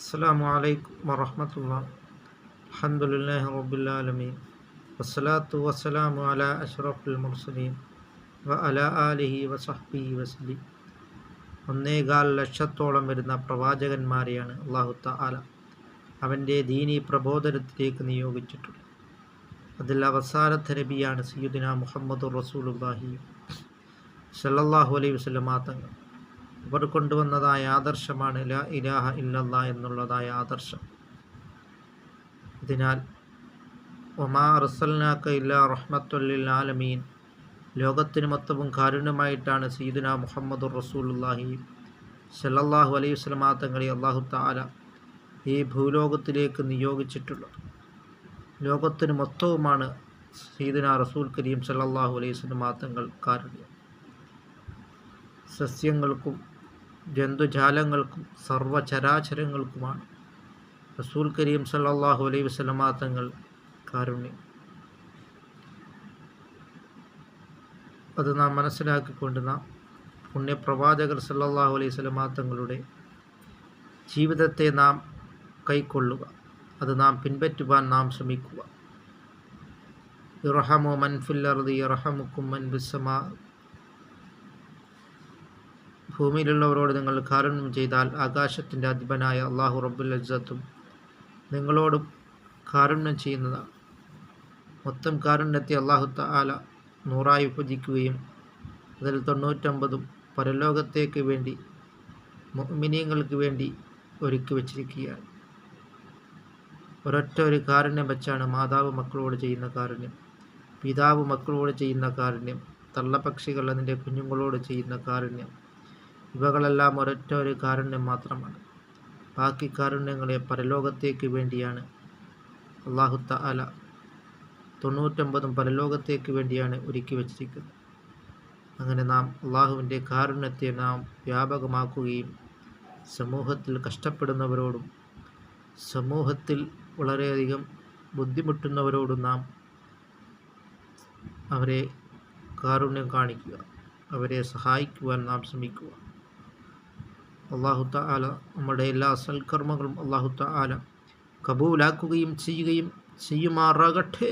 അസ്സലാമു അലൈക്കും വറഹ്മത്തുള്ളാഹി. അൽഹംദുലില്ലാഹി റബ്ബിൽ ആലമീൻ വസ്സലാത്തു വസ്സലാമു അലാ അഷ്റഫിൽ മുർസലീൻ വഅലാ ആലിഹി വസഹ്ബിഹി വസല്ലം. 1.25 ലക്ഷത്തോളം വരുന്ന പ്രവാചകന്മാരെയാണ് അല്ലാഹു തആല അവൻ്റെ ദീനീ പ്രബോധനത്തിലേക്ക് നിയോഗിച്ചിട്ടുള്ളത്. അതിൽ അവസാനത്തെ നബിയാണ് സയ്യിദുനാ മുഹമ്മദുർ റസൂലുള്ളാഹി സ്വല്ലല്ലാഹു അലൈഹി വസല്ലം തങ്ങൾ. അവർ കൊണ്ടുവന്നതായ ആദർശമാണ് ലാ ഇലാഹ ഇല്ലല്ലാഹ് എന്നുള്ളതായ ആദർശം. അതിനാൽ വമാ അർസൽനാക ഇല്ലാ റഹ്മത്തുൽ ലിൽ ആലമീൻ, ലോകത്തിന് മൊത്തവും കാരുണ്യമായിട്ടാണ് സയ്യിദുനാ മുഹമ്മദുർ റസൂലുള്ളാഹി സ്വല്ലല്ലാഹു അലൈഹി വസല്ലം തങ്ങളെ അല്ലാഹു തആല ഈ ഭൂലോകത്തിലേക്ക് നിയോഗിച്ചിട്ടുള്ളത്. ലോകത്തിന് മൊത്തവുമാണ് സയ്യിദുനാ റസൂൽ കരീം സ്വല്ലല്ലാഹു അലൈഹി വസല്ലം തങ്ങൾ കാരുണ്യം. സസ്യങ്ങൾക്കും ജന്തുജാലങ്ങൾക്കും സർവചരാചരങ്ങൾക്കുമാണ് റസൂൽ കരീം സല്ലല്ലാഹു അലൈഹി വസല്ലം തങ്ങൾ കാരുണ്യം. അത് നാം മനസ്സിലാക്കിക്കൊണ്ട് നാം പുണ്യപ്രവാചകർ സല്ലല്ലാഹു അലൈഹി വസല്ലം തങ്ങളുടെ ജീവിതത്തെ നാം കൈക്കൊള്ളുക, അത് നാം പിൻപറ്റുവാൻ നാം ശ്രമിക്കുക. ഇർഹമു മൻ ഫിൽ അർദി യർഹമുക്കും മൻ ഫിസ്സമാ, ഭൂമിയിലുള്ളവരോട് നിങ്ങൾ കാരുണ്യം ചെയ്താൽ ആകാശത്തിൻ്റെ അധിപനായ അല്ലാഹു റബ്ബുൽ ഇസ്സത്തും നിങ്ങളോട് കാരുണ്യം ചെയ്യുന്നതാണ്. മൊത്തം കാരുണ്യത്തെ അല്ലാഹു തആല 100 വിഭജിക്കുകയും അതിൽ 99 പരലോകത്തേക്ക് വേണ്ടി മുഅ്മിനീങ്ങൾക്ക് വേണ്ടി ഒരുക്കി വച്ചിരിക്കുകയാണ്. ഒരൊറ്റ ഒരു കാരുണ്യം വെച്ചാണ് മാതാവ് മക്കളോട് ചെയ്യുന്ന കാരുണ്യം, പിതാവ് മക്കളോട് ചെയ്യുന്ന കാരുണ്യം, തള്ളപ്പക്ഷികൾ അതിൻ്റെ കുഞ്ഞുങ്ങളോട് ചെയ്യുന്ന കാരുണ്യം. ഇവകളെല്ലാം ഒരൊറ്റ ഒരു കാരുണ്യം മാത്രമാണ്. ബാക്കി കാരുണ്യങ്ങളെ പരലോകത്തേക്ക് വേണ്ടിയാണ് അല്ലാഹു തആല 99 പരലോകത്തേക്ക് വേണ്ടിയാണ് ഒരുക്കി വച്ചിരിക്കുന്നത്. അങ്ങനെ നാം അള്ളാഹുവിൻ്റെ കാരുണ്യത്തെ നാം വ്യാപകമാക്കുകയും സമൂഹത്തിൽ കഷ്ടപ്പെടുന്നവരോടും സമൂഹത്തിൽ വളരെയധികം ബുദ്ധിമുട്ടുന്നവരോടും നാം അവരെ കാരുണ്യം കാണിക്കുക, അവരെ സഹായിക്കുവാൻ നാം ശ്രമിക്കുക. അല്ലാഹു തആല നമ്മുടെ എല്ലാ സൽക്കർമ്മങ്ങളും അല്ലാഹു തആല കബൂലാക്കുകയും ചെയ്യുമാറാകട്ടെ.